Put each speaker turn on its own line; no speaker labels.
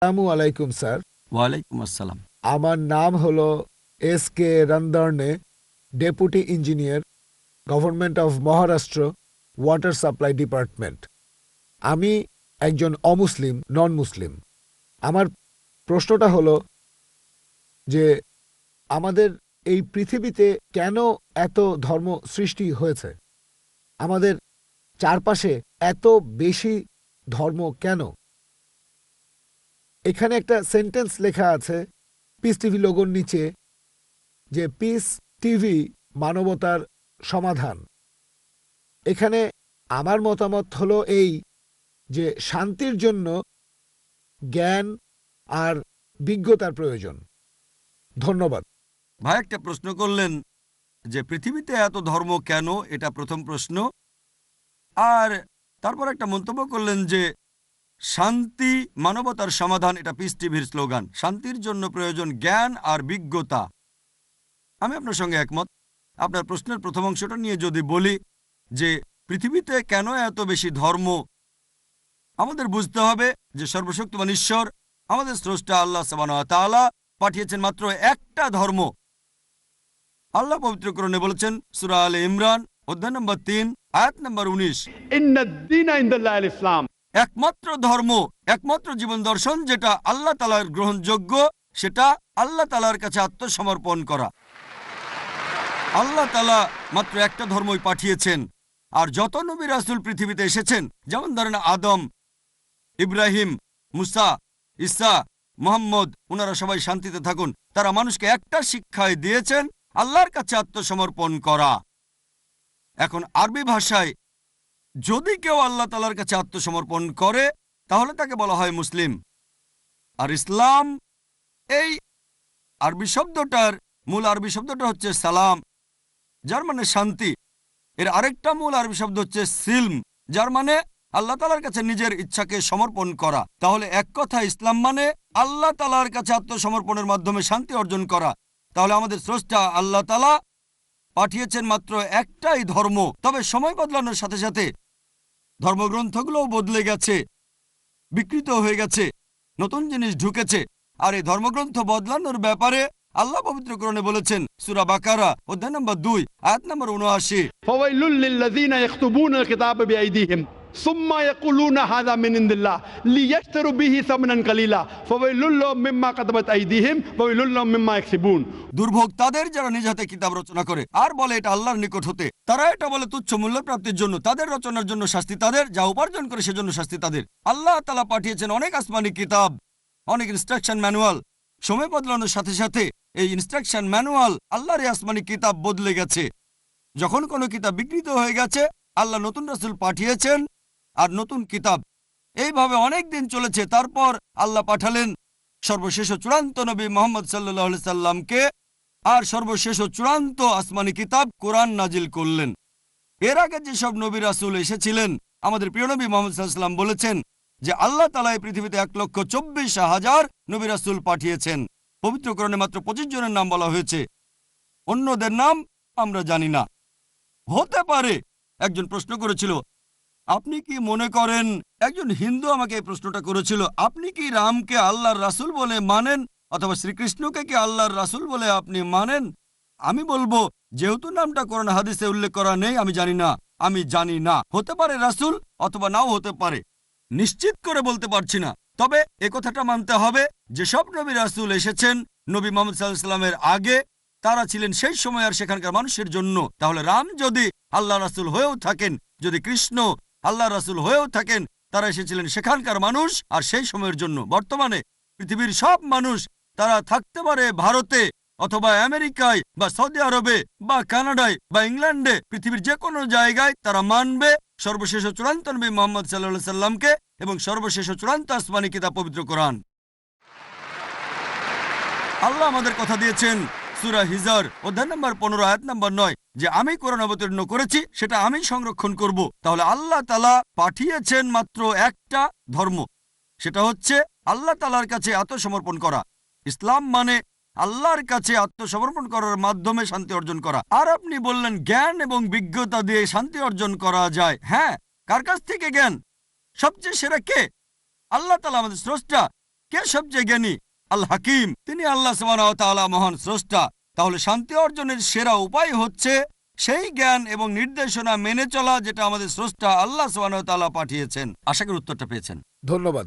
আসসালামু আলাইকুম স্যার।
ওয়ালাইকুম আসসালাম।
আমার নাম হলো SK রন্দর্নে, deputy engineer, government of Maharashtra, water supply department. আমি একজন অমুসলিম, নন মুসলিম। আমার প্রশ্নটা হলো যে আমাদের এই পৃথিবীতে কেন এত ধর্ম সৃষ্টি হয়েছে? আমাদের চারপাশে এত বেশি ধর্ম কেন? এখানে একটা সেন্টেন্স লেখা আছে পিস টিভি লোগোর নিচে, যে পিস টিভি মানবতার সমাধান। এখানে আমার মতামত হলো এই, যে শান্তির জন্য জ্ঞান আর বিজ্ঞতার প্রয়োজন। ধন্যবাদ।
ভাই একটা প্রশ্ন করলেন যে পৃথিবীতে এত ধর্ম কেন, এটা প্রথম প্রশ্ন। আর তারপর একটা মন্তব্য করলেন যে শান্তি মানবতার সমাধান, এটা পিস টিভির স্লোগান। শান্তির জন্য প্রয়োজন জ্ঞান আর বিজ্ঞতা। আমি আপনার সঙ্গে একমত। আপনার প্রশ্নের প্রথম অংশটা নিয়ে যদি বলি যে পৃথিবীতে কেন এত বেশি ধর্ম, আমাদের বুঝতে হবে যে সর্বশক্তিমান ঈশ্বর, আমাদের স্রষ্টা আল্লাহ সুবহানাহু ওয়া তাআলা পাঠিয়েছেন মাত্র একটা ধর্ম। আল্লাহ পবিত্র কোরআনে বলেছেন, সূরা আলে ইমরান অধ্যায় নম্বর 3 আয়াত নম্বর 19,
ইন্নাদ-দীনা ইনদাল্লাহিল ইসলাম।
একমাত্র ধর্ম, একমাত্র জীবন দর্শন যেটা আল্লাহ তাআলার গ্রহণযোগ্য, সেটা আল্লাহ তাআলার কাছে আত্মসমর্পণ করা। আল্লাহ তাআলা মাত্র একটা ধর্মই পাঠিয়েছেন। আর যত নবী রাসূল পৃথিবীতে এসেছেন, যেমন ধরেন আদম, ইব্রাহিম, মুসা, ঈসা, মুহাম্মদ, ওনারা সবাই শান্তিতে থাকুন। তারা মানুষকে একটা শিক্ষাই দিয়েছেন, আল্লাহর কাছে আত্মসমর্পণ করা। এখন আরবি ভাষায় যদি কেউ আল্লাহ তাআলার কাছে আত্মসমর্পণ করে তাহলে তাকে বলা হয় মুসলিম। আর ইসলাম, এই আরবি শব্দটার মূল আরবি শব্দটা হচ্ছে সালাম, যার মানে শান্তি। এর আরেকটা মূল আরবি শব্দ হচ্ছে সিলম, যার মানে আল্লাহ তাআলার কাছে নিজের ইচ্ছাকে সমর্পণ করা। তাহলে এক কথা ইসলাম মানে আল্লাহ তাআলার কাছে আত্মসমর্পণের মাধ্যমে শান্তি অর্জন করা। তাহলে আমাদের স্রষ্টা আল্লাহ তাআলা পাঠিয়েছেন মাত্র একটাই ধর্ম। তবে সময় বদলানোর সাথে সাথে ধর্মগ্রন্থগুলোও বদলে গেছে, বিকৃত হয়ে গেছে, নতুন জিনিস ঢুকেছে। আর এই ধর্মগ্রন্থ বদলানোর ব্যাপারে আল্লাহ পবিত্র কোরআনে বলেছেন, সূরা বাকারা অধ্যায় নম্বর 2 আয়াত নম্বর 79,
ফাওয়াইলুল লিল্লাযীনা ইয়াকতুবুনাল কিতাবা বিআইদিহিম সুম্মা ইয়াকুলুনা হাযা মিন ইনদিল্লাহ লিয়াশতারু বিহি সামানান কালীলা ফাওয়াইলুল লাহুম মিম্মা কাতাবাত আইদিহিম ওয়াইলুল লাহুম মিম্মা ইয়াকসিবুন।
দুর্ভোগ তাদের যারা নিজ হাতে কিতাব রচনা করে আর বলে এটা আল্লাহর নিকট হতে। তারা এটা বলে তুচ্ছ মূল্য প্রাপ্তির জন্য। তাদের রচনার জন্য শাস্তি তাদের, যা উপার্জন করে সেজন্য শাস্তি তাদের। আল্লাহ তাআলা পাঠিয়েছেন অনেক আসমানি কিতাব, অনেক ইনস্ট্রাকশন ম্যানুয়াল। সময় বদলানোর সাথে সাথে এই ইনস্ট্রাকশন ম্যানুয়াল, আল্লাহর এই আসমানি কিতাব বদলে গেছে। যখন কোনো কিতাব বিকৃত হয়ে গেছে, আল্লাহ নতুন রাসূল পাঠিয়েছেন আর নতুন কিতাব। এইভাবে অনেক দিন চলেছে। তারপর আল্লাহ পাঠালেন সর্বশেষ ও চূড়ান্ত নবী মুহাম্মদ সাল্লাল্লাহু আলাইহি সাল্লামকে, আর সর্বশেষ ও চূড়ান্ত আসমানি কিতাব কোরআন নাজিল করলেন। এর আগে যেসব নবী রাসূল এসেছিলেন, আমাদের প্রিয় নবী মুহাম্মদ সাল্লাল্লাহু আলাইহি সাল্লাম বলেছেন যে আল্লাহ তাআলা এই পৃথিবীতে 1,24,000 নবী রাসূল পাঠিয়েছেন। পবিত্র কোরআনে মাত্র 25 জনের নাম বলা হয়েছে, অন্যদের নাম আমরা জানি না। হতে পারে একজন প্রশ্ন করেছিল, আপনি কি মনে করেন, একজন হিন্দু আমাকে এই প্রশ্নটা করেছিল, আপনি কি রামকে আল্লাহর রাসূল বলে মানেন, অথবা শ্রীকৃষ্ণকে কি আল্লাহর রাসূল বলে আপনি মানেন? আমি বলবো, যেহেতু নামটা কোরআন হাদিসে উল্লেখ করা নেই, আমি জানি না। আমি জানি না, হতে পারে রাসূল অথবা নাও হতে পারে, নিশ্চিত করে বলতে পারছি না। তবে এ কথাটা মানতে হবে, যেসব নবী রাসূল এসেছেন নবী মুহাম্মদ সাল্লাল্লাহু আলাইহি সাল্লামের আগে, তারা ছিলেন সেই সময় আর সেখানকার মানুষের জন্য। তাহলে রাম যদি আল্লাহ রাসূল হয়েও থাকেন, যদি কৃষ্ণ আল্লাহ রাসূল হয়েও থাকেন, তারা এসেছিলেন সেখানকার মানুষ আর সেই সময়ের জন্য। বর্তমানে পৃথিবীর সব মানুষ, তারা থাকতে পারে ভারতে অথবা আমেরিকায় বা সৌদি আরবে বা কানাডায় বা ইংল্যান্ডে, পৃথিবীর যে কোনো জায়গায় তারা মানবে সর্বশেষ ও চূড়ান্ত নবী মুহাম্মদ সাল্লাল্লাহু আলাইহি সাল্লামকে এবং সর্বশেষ ও চূড়ান্ত আসমানি কিতাব পবিত্র কোরআন। আল্লাহ আমাদের কথা দিয়েছেন সূরা হিজর অধ্যায় নম্বর 15 আয়াত নম্বর 9, যে আমি কোরআন অবতীর্ণ করেছি, সেটা আমি সংরক্ষণ করব। তাহলে আল্লাহ তাআলা পাঠিয়েছেন মাত্র একটা ধর্ম, সেটা হচ্ছে আল্লাহ তাআলার কাছে আত্মসমর্পণ করা। ইসলাম মানে আল্লাহর কাছে আত্মসমর্পণ করার মাধ্যমে শান্তি অর্জন করা। আর আপনি বললেন জ্ঞান এবং বিজ্ঞতা দিয়ে শান্তি অর্জন করা যায়। হ্যাঁ, কার কাছ থেকে জ্ঞান? সবচেয়ে সেরা কে? আল্লাহ তাআলা, আমাদের স্রষ্টা। কে সবচেয়ে জ্ঞানী? আল হাকিম, তিনি আল্লাহ সুবহানাহু ওয়া তাআলা মহান স্রষ্টা। তাহলে শান্তি অর্জনের সেরা উপায় হচ্ছে সেই জ্ঞান এবং নির্দেশনা মেনে চলা যেটা আমাদের স্রষ্টা আল্লাহ সুবহানাহু ওয়া তাআলা পাঠিয়েছেন। আশা করি উত্তরটা পেয়েছেন।
ধন্যবাদ।